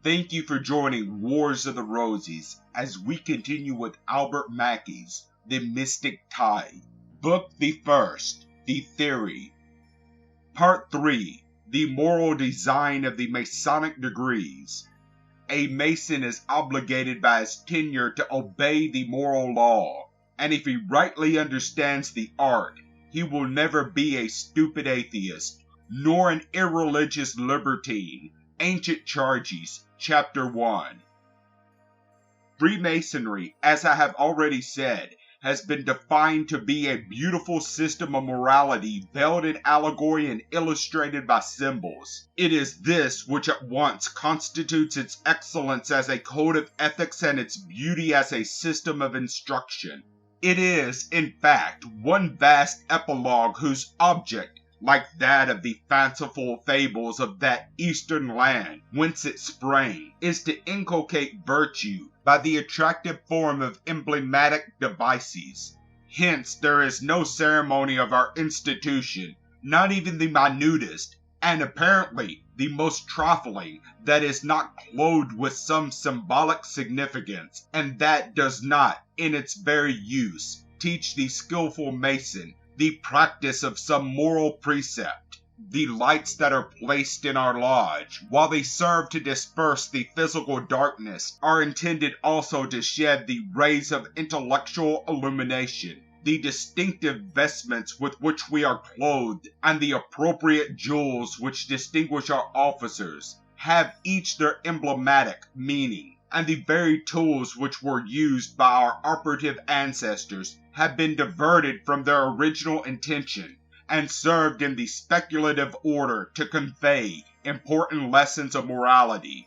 Thank you for joining Wars of the Roses as we continue with Albert Mackey's The Mystic Tide. Book the First, The Theory. Part 3, The Moral Design of the Masonic Degrees. A Mason is obligated by his tenure to obey the moral law, and if he rightly understands the art, he will never be a stupid atheist, nor an irreligious libertine. Ancient Charges, Chapter 1. Freemasonry, as I have already said, has been defined to be a beautiful system of morality veiled in allegory and illustrated by symbols. It is this which at once constitutes its excellence as a code of ethics and its beauty as a system of instruction. It is, in fact, one vast epilogue whose object, like that of the fanciful fables of that eastern land whence it sprang, is to inculcate virtue by the attractive form of emblematic devices. Hence there is no ceremony of our institution, not even the minutest, and apparently the most trifling, that is not clothed with some symbolic significance, and that does not, in its very use, teach the skillful Mason the practice of some moral precept. The lights that are placed in our lodge, while they serve to disperse the physical darkness, are intended also to shed the rays of intellectual illumination. The distinctive vestments with which we are clothed, and the appropriate jewels which distinguish our officers, have each their emblematic meaning, and the very tools which were used by our operative ancestors have been diverted from their original intention and served in the speculative order to convey important lessons of morality.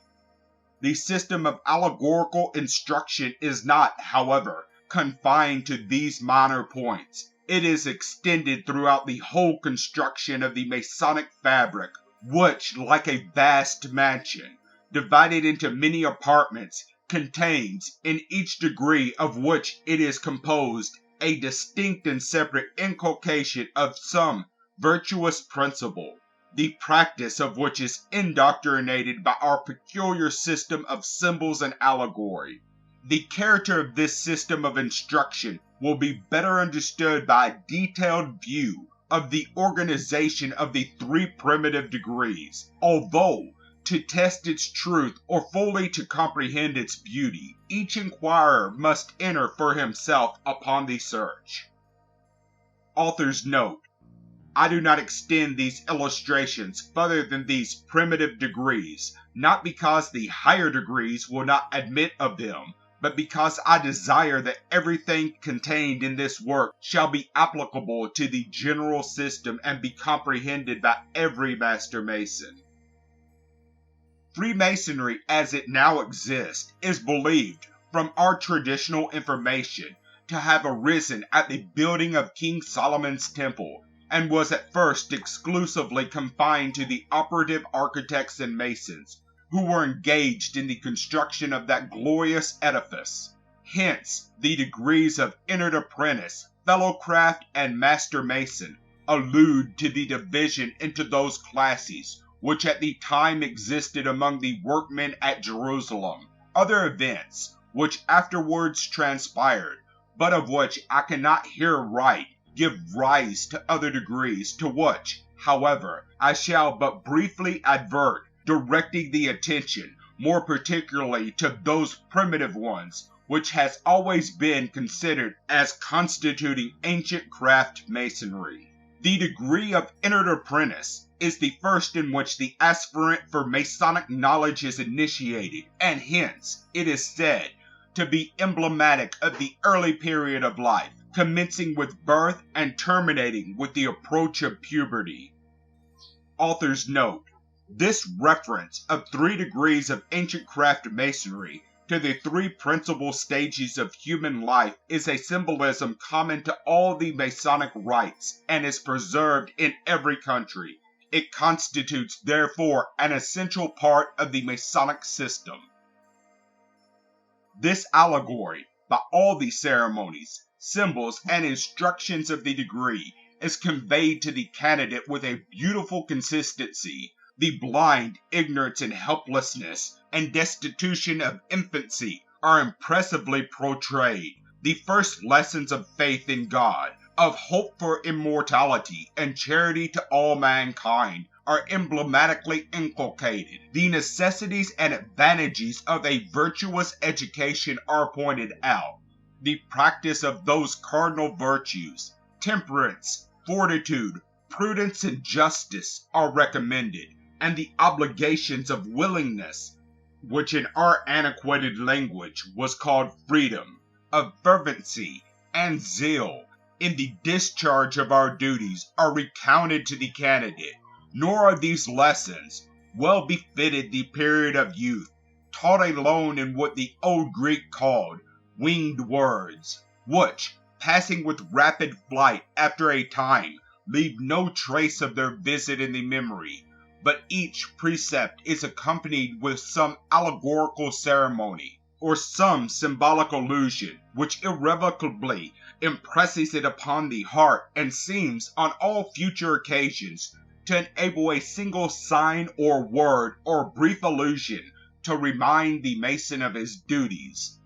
The system of allegorical instruction is not, however, confined to these minor points. It is extended throughout the whole construction of the Masonic fabric, which, like a vast mansion, divided into many apartments, contains, in each degree of which it is composed, a distinct and separate inculcation of some virtuous principle, the practice of which is indoctrinated by our peculiar system of symbols and allegory. The character of this system of instruction will be better understood by a detailed view of the organization of the three primitive degrees, although to test its truth or fully to comprehend its beauty, each inquirer must enter for himself upon the search. Author's note: I do not extend these illustrations further than these primitive degrees, not because the higher degrees will not admit of them, but because I desire that everything contained in this work shall be applicable to the general system and be comprehended by every Master Mason. Freemasonry as it now exists is believed, from our traditional information, to have arisen at the building of King Solomon's Temple, and was at first exclusively confined to the operative architects and masons, who were engaged in the construction of that glorious edifice. Hence, the degrees of entered apprentice, fellowcraft, and master mason allude to the division into those classes which at the time existed among the workmen at Jerusalem. Other events, which afterwards transpired, but of which I cannot here write, give rise to other degrees, to which, however, I shall but briefly advert, directing the attention more particularly to those primitive ones, which has always been considered as constituting ancient craft masonry. The degree of entered apprentice is the first in which the aspirant for Masonic knowledge is initiated, and hence it is said to be emblematic of the early period of life, commencing with birth and terminating with the approach of puberty. Author's note: this reference of 3 degrees of ancient craft masonry to the 3 principal stages of human life is a symbolism common to all the Masonic rites and is preserved in every country. It constitutes, therefore, an essential part of the Masonic system. This allegory, by all the ceremonies, symbols, and instructions of the degree, is conveyed to the candidate with a beautiful consistency, The blind ignorance and helplessness and destitution of infancy are impressively portrayed. The first lessons of faith in God, of hope for immortality and charity to all mankind are emblematically inculcated. The necessities and advantages of a virtuous education are pointed out. The practice of those cardinal virtues, temperance, fortitude, prudence, and justice are recommended, and the obligations of willingness, which in our antiquated language was called freedom, of fervency, and zeal, in the discharge of our duties are recounted to the candidate, nor are these lessons, well befitted the period of youth, taught alone in what the old Greek called winged words, which, passing with rapid flight after a time, leave no trace of their visit in the memory, but each precept is accompanied with some allegorical ceremony, or some symbolic allusion, which irrevocably impresses it upon the heart and seems, on all future occasions, to enable a single sign or word or brief allusion to remind the Mason of his duties.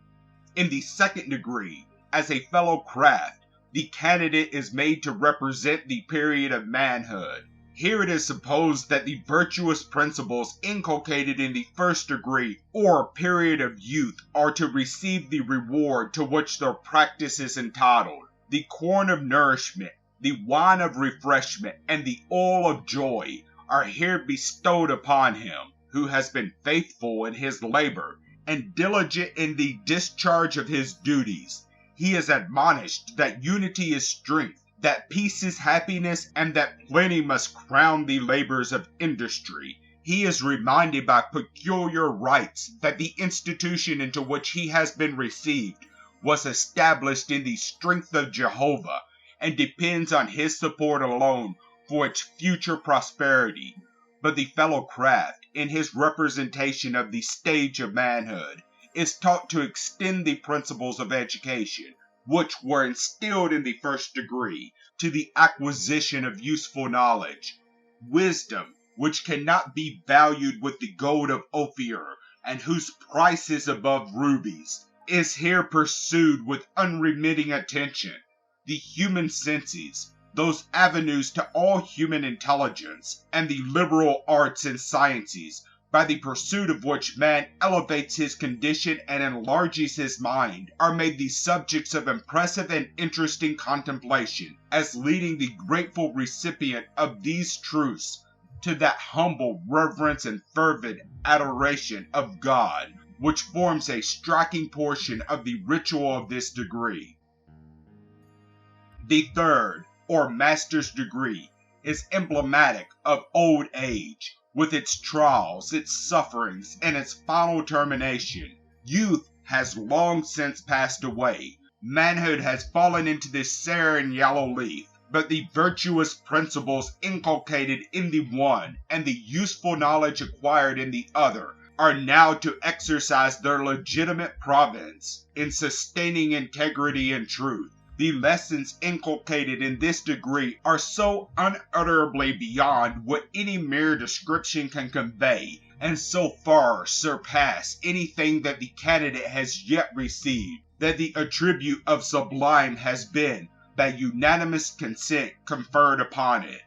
In the second degree, as a fellow craft, the candidate is made to represent the period of manhood. Here it is supposed that the virtuous principles inculcated in the first degree or period of youth are to receive the reward to which their practice is entitled. The corn of nourishment, the wine of refreshment, and the oil of joy are here bestowed upon him who has been faithful in his labor and diligent in the discharge of his duties. He is admonished that unity is strength, that peace is happiness, and that plenty must crown the labors of industry. He is reminded by peculiar rites that the institution into which he has been received was established in the strength of Jehovah, and depends on his support alone for its future prosperity. But the fellow craft, in his representation of the stage of manhood, is taught to extend the principles of education, which were instilled in the first degree, to the acquisition of useful knowledge. Wisdom, which cannot be valued with the gold of Ophir, and whose price is above rubies, is here pursued with unremitting attention. The human senses, those avenues to all human intelligence, and the liberal arts and sciences, by the pursuit of which man elevates his condition and enlarges his mind, are made the subjects of impressive and interesting contemplation, as leading the grateful recipient of these truths to that humble reverence and fervent adoration of God, which forms a striking portion of the ritual of this degree. The third, or master's degree, is emblematic of old age, with its trials, its sufferings, and its final termination. Youth has long since passed away. Manhood has fallen into the sere and yellow leaf, but the virtuous principles inculcated in the one and the useful knowledge acquired in the other are now to exercise their legitimate province in sustaining integrity and truth. The lessons inculcated in this degree are so unutterably beyond what any mere description can convey, and so far surpass anything that the candidate has yet received, that the attribute of sublime has been, by unanimous consent, conferred upon it.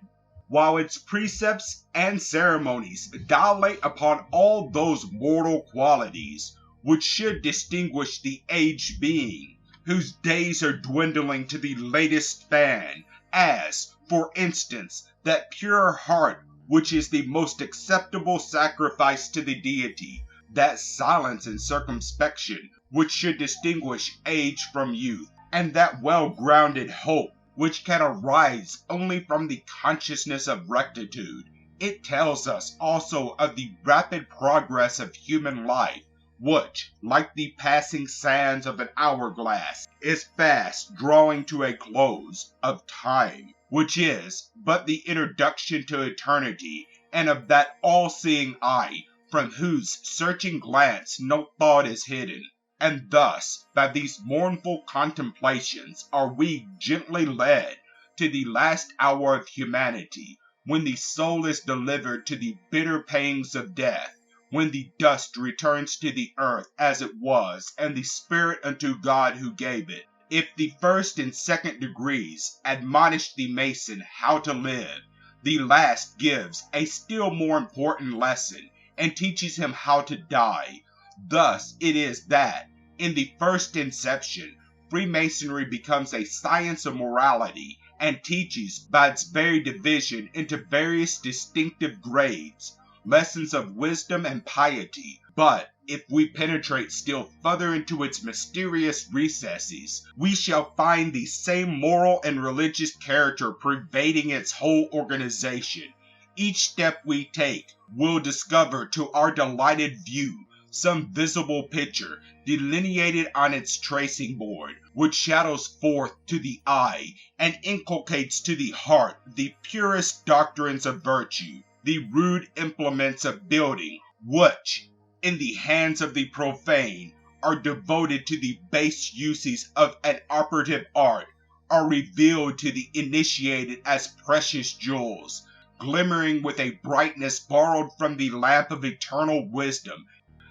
While its precepts and ceremonies dilate upon all those mortal qualities which should distinguish the aged being, whose days are dwindling to the latest span, as, for instance, that pure heart which is the most acceptable sacrifice to the deity, that silence and circumspection which should distinguish age from youth, and that well-grounded hope which can arise only from the consciousness of rectitude. It tells us also of the rapid progress of human life, which, like the passing sands of an hourglass, is fast drawing to a close, of time, which is but the introduction to eternity, and of that all-seeing eye, from whose searching glance no thought is hidden. And thus, by these mournful contemplations, are we gently led to the last hour of humanity, when the soul is delivered to the bitter pangs of death, when the dust returns to the earth as it was, and the spirit unto God who gave it. If the first and second degrees admonish the Mason how to live, the last gives a still more important lesson and teaches him how to die. Thus it is that, in the first inception, Freemasonry becomes a science of morality and teaches, by its very division into various distinctive grades, lessons of wisdom and piety. But if we penetrate still further into its mysterious recesses, we shall find the same moral and religious character pervading its whole organization. Each step we take will discover to our delighted view some visible picture delineated on its tracing board, which shadows forth to the eye and inculcates to the heart the purest doctrines of virtue, the rude implements of building, which, in the hands of the profane, are devoted to the base uses of an operative art, are revealed to the initiated as precious jewels, glimmering with a brightness borrowed from the lamp of eternal wisdom,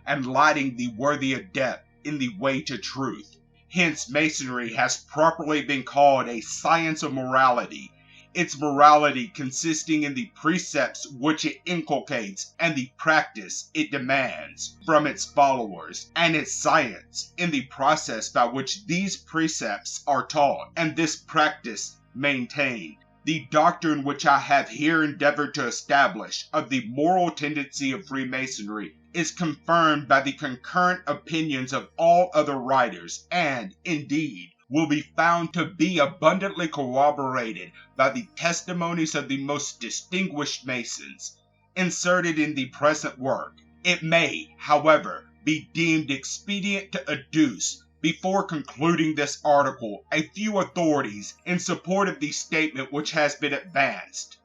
and lighting the worthy adept in the way to truth. Hence Masonry has properly been called a science of morality, its morality consisting in the precepts which it inculcates and the practice it demands from its followers, and its science in the process by which these precepts are taught and this practice maintained. The doctrine which I have here endeavored to establish of the moral tendency of Freemasonry is confirmed by the concurrent opinions of all other writers, and, indeed, will be found to be abundantly corroborated by the testimonies of the most distinguished Masons, inserted in the present work. It may, however, be deemed expedient to adduce, before concluding this article, a few authorities in support of the statement which has been advanced.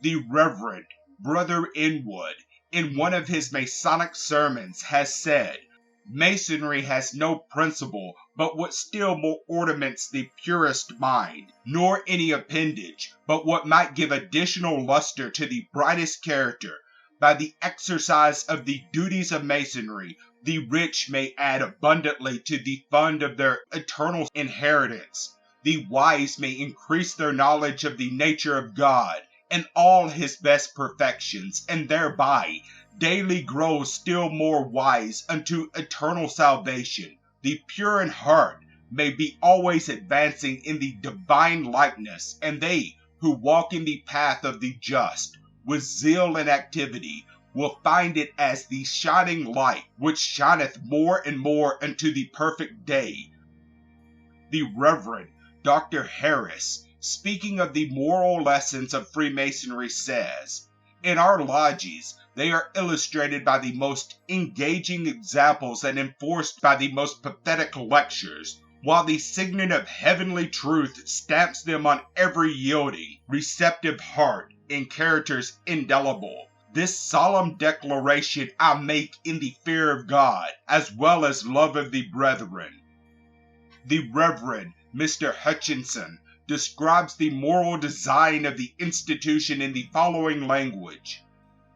The Reverend Brother Inwood, in one of his Masonic sermons, has said, "Masonry has no principle but what still more ornaments the purest mind, nor any appendage but what might give additional luster to the brightest character. By the exercise of the duties of Masonry, the rich may add abundantly to the fund of their eternal inheritance. The wise may increase their knowledge of the nature of God and all his best perfections, and thereby daily grow still more wise unto eternal salvation. The pure in heart may be always advancing in the divine likeness, and they who walk in the path of the just with zeal and activity will find it as the shining light which shineth more and more unto the perfect day." The Reverend Dr. Harris, speaking of the moral lessons of Freemasonry, says, "In our lodges, they are illustrated by the most engaging examples and enforced by the most pathetic lectures, while the signet of heavenly truth stamps them on every yielding, receptive heart in characters indelible. This solemn declaration I make in the fear of God, as well as love of the brethren." The Reverend Mr. Hutchinson describes the moral design of the institution in the following language: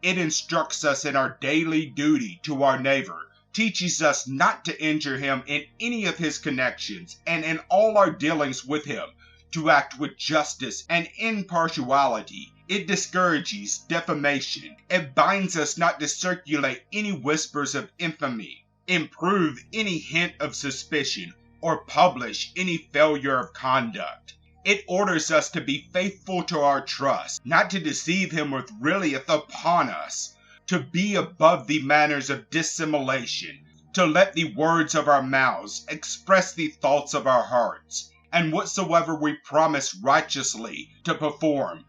"It instructs us in our daily duty to our neighbor, teaches us not to injure him in any of his connections, and in all our dealings with him, to act with justice and impartiality. It discourages defamation. It binds us not to circulate any whispers of infamy, improve any hint of suspicion, or publish any failure of conduct. It orders us to be faithful to our trust, not to deceive him with relief upon us, to be above the manners of dissimulation, to let the words of our mouths express the thoughts of our hearts, and whatsoever we promise righteously to perform.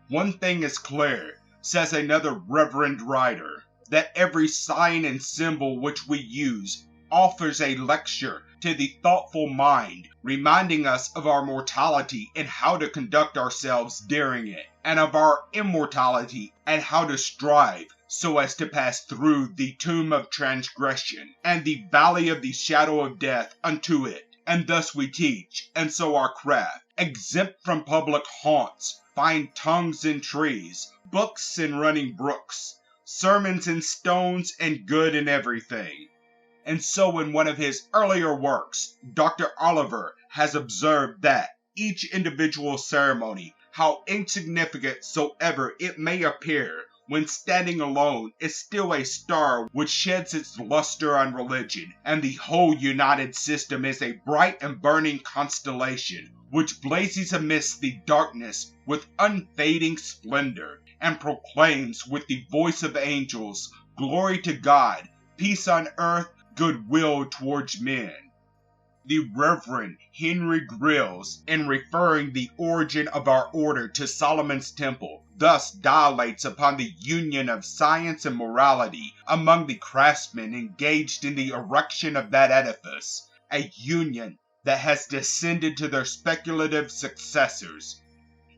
One thing is clear," says another reverend writer, "that every sign and symbol which we use offers a lecture to the thoughtful mind, reminding us of our mortality and how to conduct ourselves during it, and of our immortality and how to strive so as to pass through the tomb of transgression and the valley of the shadow of death unto it. And thus we teach, and so our craft, exempt from public haunts, find tongues in trees, books in running brooks, sermons in stones, and good in everything. And so in one of his earlier works, Dr. Oliver has observed that each individual ceremony, how insignificant soever it may appear, when standing alone, is still a star which sheds its luster on religion, and the whole united system is a bright and burning constellation, which blazes amidst the darkness with unfading splendor, and proclaims with the voice of angels, glory to God, peace on earth, goodwill towards men. The Reverend Henry Grills, in referring the origin of our order to Solomon's Temple, thus dilates upon the union of science and morality among the craftsmen engaged in the erection of that edifice, a union that has descended to their speculative successors.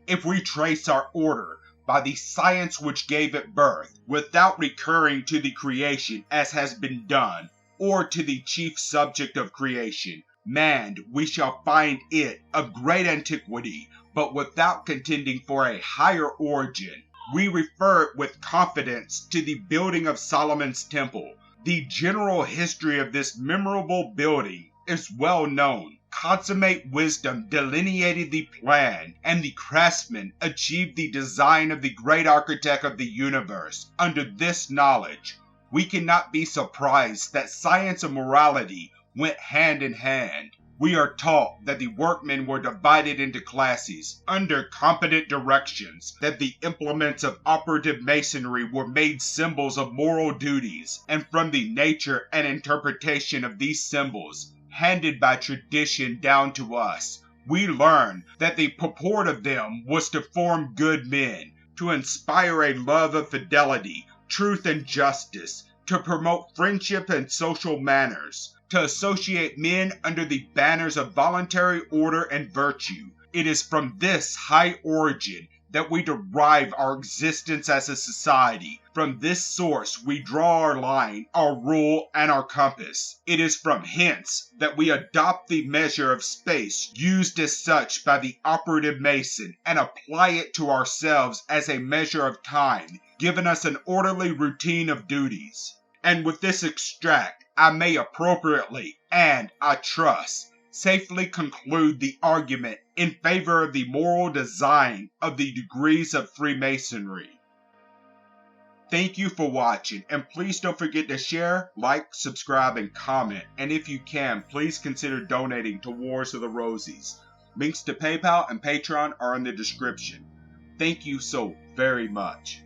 If we trace our order by the science which gave it birth, without recurring to the creation as has been done, or to the chief subject of creation, man, we shall find it of great antiquity, but without contending for a higher origin. We refer it with confidence to the building of Solomon's Temple. The general history of this memorable building is well known. Consummate wisdom delineated the plan, and the craftsman achieved the design of the great architect of the universe. Under this knowledge, we cannot be surprised that science and morality went hand in hand. We are taught that the workmen were divided into classes under competent directions, that the implements of operative masonry were made symbols of moral duties, and from the nature and interpretation of these symbols, handed by tradition down to us, we learn that the purport of them was to form good men, to inspire a love of fidelity, truth, and justice, to promote friendship and social manners, to associate men under the banners of voluntary order and virtue. It is from this high origin that we derive our existence as a society. From this source we draw our line, our rule, and our compass. It is from hence that we adopt the measure of space used as such by the operative mason and apply it to ourselves as a measure of time, giving us an orderly routine of duties. And with this extract, I may appropriately, and I trust, safely conclude the argument in favor of the moral design of the degrees of Freemasonry. Thank you for watching, and please don't forget to share, like, subscribe, and comment. And if you can, please consider donating to Wars of the Rosies. Links to PayPal and Patreon are in the description. Thank you so very much.